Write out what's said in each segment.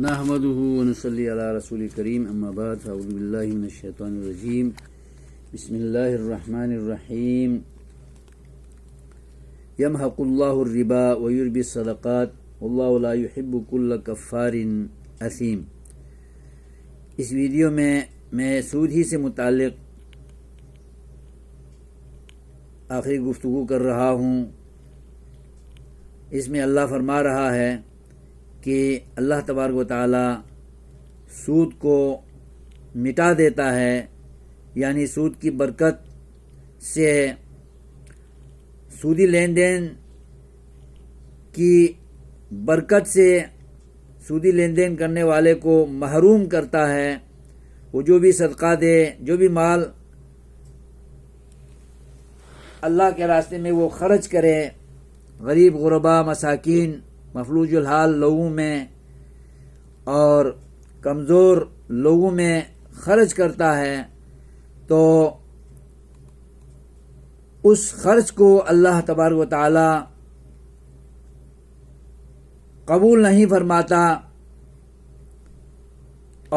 نحمده ونصلي على رسول کریم اما بعد اعوذ باللہ من الشیطان الرجیم بسم اللہ الرحمن الرحیم یمحق اللہ الربا ویربی الصدقات واللہ لا يحب كل کفار اثیم۔ اس ویڈیو میں سود ہی سے متعلق آخری گفتگو کر رہا ہوں۔ اس میں اللہ فرما رہا ہے کہ اللہ تبارک و تعالی سود کو مٹا دیتا ہے، یعنی سود کی برکت سے سودی لین دین کی برکت سے سودی لین دین کرنے والے کو محروم کرتا ہے۔ وہ جو بھی صدقہ دے، جو بھی مال اللہ کے راستے میں وہ خرچ کرے، غریب غربا، مساکین، مفلوج الحال لوگوں میں اور کمزور لوگوں میں خرچ کرتا ہے، تو اس خرچ کو اللہ تبارک و تعالی قبول نہیں فرماتا،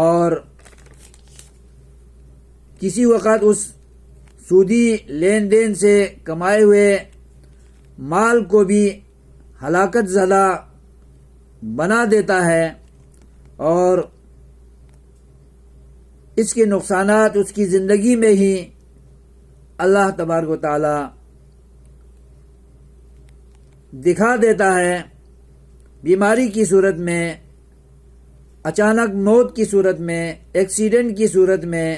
اور کسی وقت اس سودی لین دین سے کمائے ہوئے مال کو بھی ہلاکت زدہ بنا دیتا ہے، اور اس کے نقصانات اس کی زندگی میں ہی اللہ تبارک و تعالی دکھا دیتا ہے، بیماری کی صورت میں، اچانک موت کی صورت میں، ایکسیڈنٹ کی صورت میں،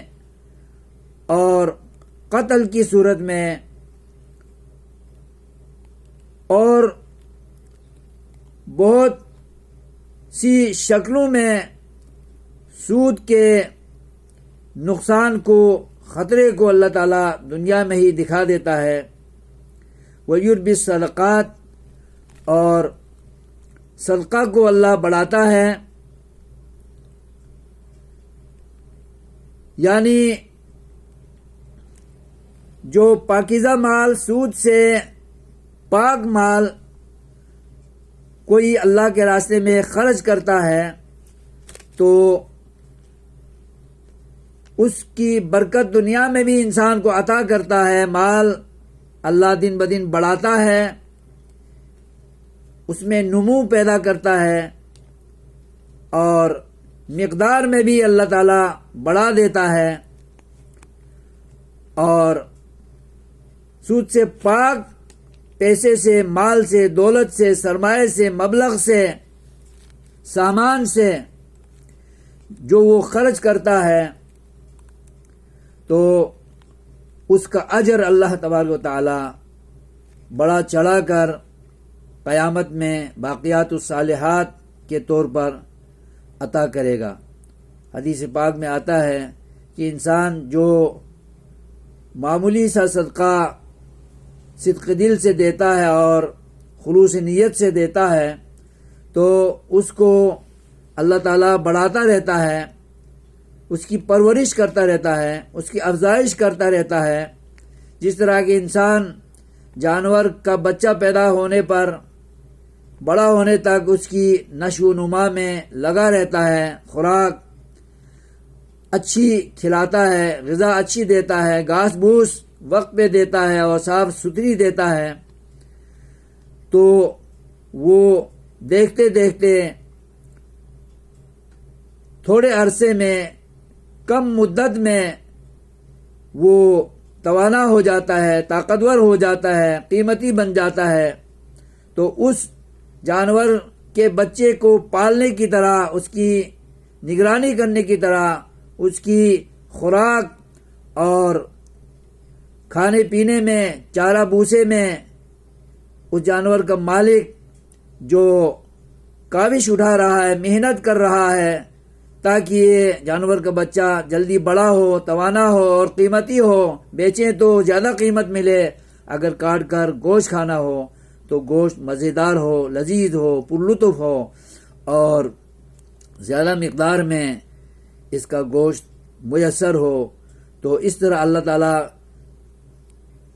اور قتل کی صورت میں، اور بہت سی شکلوں میں سود کے نقصان کو، خطرے کو اللہ تعالیٰ دنیا میں ہی دکھا دیتا ہے۔ وَيُرْبِي الصَّدَقَاتِ، اور صدقہ کو اللہ بڑھاتا ہے، یعنی جو پاکیزہ مال، سود سے پاک مال کوئی اللہ کے راستے میں خرچ کرتا ہے تو اس کی برکت دنیا میں بھی انسان کو عطا کرتا ہے، مال اللہ دن بدن بڑھاتا ہے، اس میں نمو پیدا کرتا ہے، اور مقدار میں بھی اللہ تعالیٰ بڑھا دیتا ہے، اور سود سے پاک پیسے سے، مال سے، دولت سے، سرمایہ سے، مبلغ سے، سامان سے جو وہ خرچ کرتا ہے تو اس کا اجر اللہ تبارک و تعالی بڑا چڑھا کر قیامت میں باقیات الصالحات کے طور پر عطا کرے گا۔ حدیث پاک میں آتا ہے کہ انسان جو معمولی سا صدقہ صدق دل سے دیتا ہے اور خلوص نیت سے دیتا ہے تو اس کو اللہ تعالیٰ بڑھاتا رہتا ہے، اس کی پرورش کرتا رہتا ہے، اس کی افزائش کرتا رہتا ہے۔ جس طرح کہ انسان جانور کا بچہ پیدا ہونے پر بڑا ہونے تک اس کی نشو و نما میں لگا رہتا ہے، خوراک اچھی کھلاتا ہے، غذا اچھی دیتا ہے، گھاس بھوس وقت پہ دیتا ہے اور صاف ستھری دیتا ہے، تو وہ دیکھتے دیکھتے تھوڑے عرصے میں، کم مدت میں وہ توانا ہو جاتا ہے، طاقتور ہو جاتا ہے، قیمتی بن جاتا ہے۔ تو اس جانور کے بچے کو پالنے کی طرح، اس کی نگرانی کرنے کی طرح، اس کی خوراک اور کھانے پینے میں، چارہ بھوسے میں اس جانور کا مالک جو کاوش اٹھا رہا ہے، محنت کر رہا ہے تاکہ یہ جانور کا بچہ جلدی بڑا ہو، توانا ہو اور قیمتی ہو، بیچیں تو زیادہ قیمت ملے، اگر کاٹ کر گوشت کھانا ہو تو گوشت مزیدار ہو، لذیذ ہو، پرلطف ہو، اور زیادہ مقدار میں اس کا گوشت میسر ہو۔ تو اس طرح اللہ تعالیٰ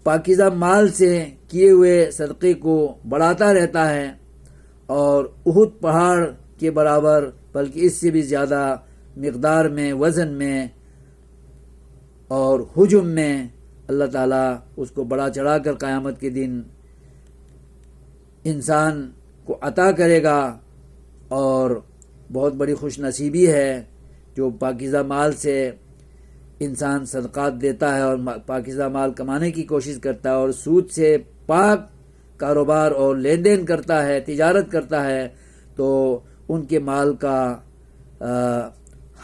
پاکیزہ مال سے کیے ہوئے صدقے کو بڑھاتا رہتا ہے، اور احد پہاڑ کے برابر بلکہ اس سے بھی زیادہ مقدار میں، وزن میں اور حجم میں اللہ تعالیٰ اس کو بڑا چڑھا کر قیامت کے دن انسان کو عطا کرے گا۔ اور بہت بڑی خوش نصیبی ہے جو پاکیزہ مال سے انسان صدقات دیتا ہے اور پاکیزہ مال کمانے کی کوشش کرتا ہے اور سود سے پاک کاروبار اور لین دین کرتا ہے، تجارت کرتا ہے، تو ان کے مال کا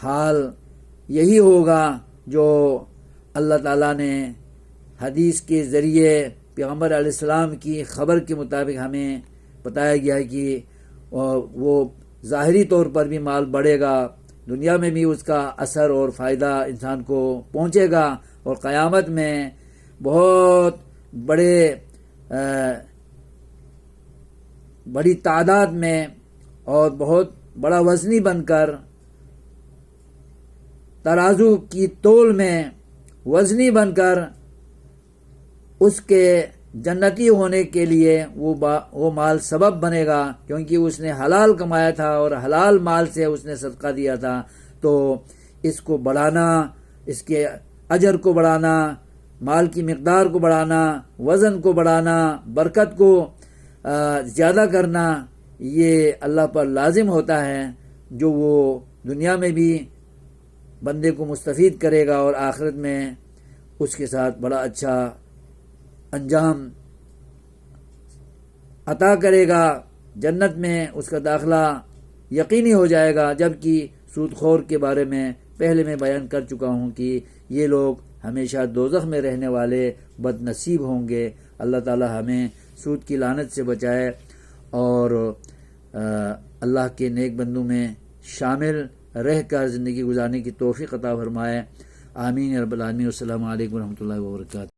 حال یہی ہوگا جو اللہ تعالیٰ نے حدیث کے ذریعے پیغمبر علیہ السلام کی خبر کے مطابق ہمیں بتایا گیا ہے کہ وہ ظاہری طور پر بھی مال بڑھے گا، دنیا میں بھی اس کا اثر اور فائدہ انسان کو پہنچے گا، اور قیامت میں بہت بڑی تعداد میں اور بہت بڑا وزنی بن کر ترازو کی تول میں وزنی بن کر اس کے جنتی ہونے کے لیے وہ مال سبب بنے گا، کیونکہ اس نے حلال کمایا تھا اور حلال مال سے اس نے صدقہ دیا تھا۔ تو اس کو بڑھانا، اس کے اجر کو بڑھانا، مال کی مقدار کو بڑھانا، وزن کو بڑھانا، برکت کو زیادہ کرنا، یہ اللہ پر لازم ہوتا ہے، جو وہ دنیا میں بھی بندے کو مستفید کرے گا اور آخرت میں اس کے ساتھ بڑا اچھا انجام عطا کرے گا، جنت میں اس کا داخلہ یقینی ہو جائے گا۔ جبکہ سود خور کے بارے میں پہلے میں بیان کر چکا ہوں کہ یہ لوگ ہمیشہ دوزخ میں رہنے والے بد نصیب ہوں گے۔ اللہ تعالی ہمیں سود کی لعنت سے بچائے اور اللہ کے نیک بندوں میں شامل رہ کر زندگی گزارنے کی توفیق عطا فرمائے۔ آمین یا رب العالمین۔ السلام علیکم ورحمۃ اللہ وبرکاتہ۔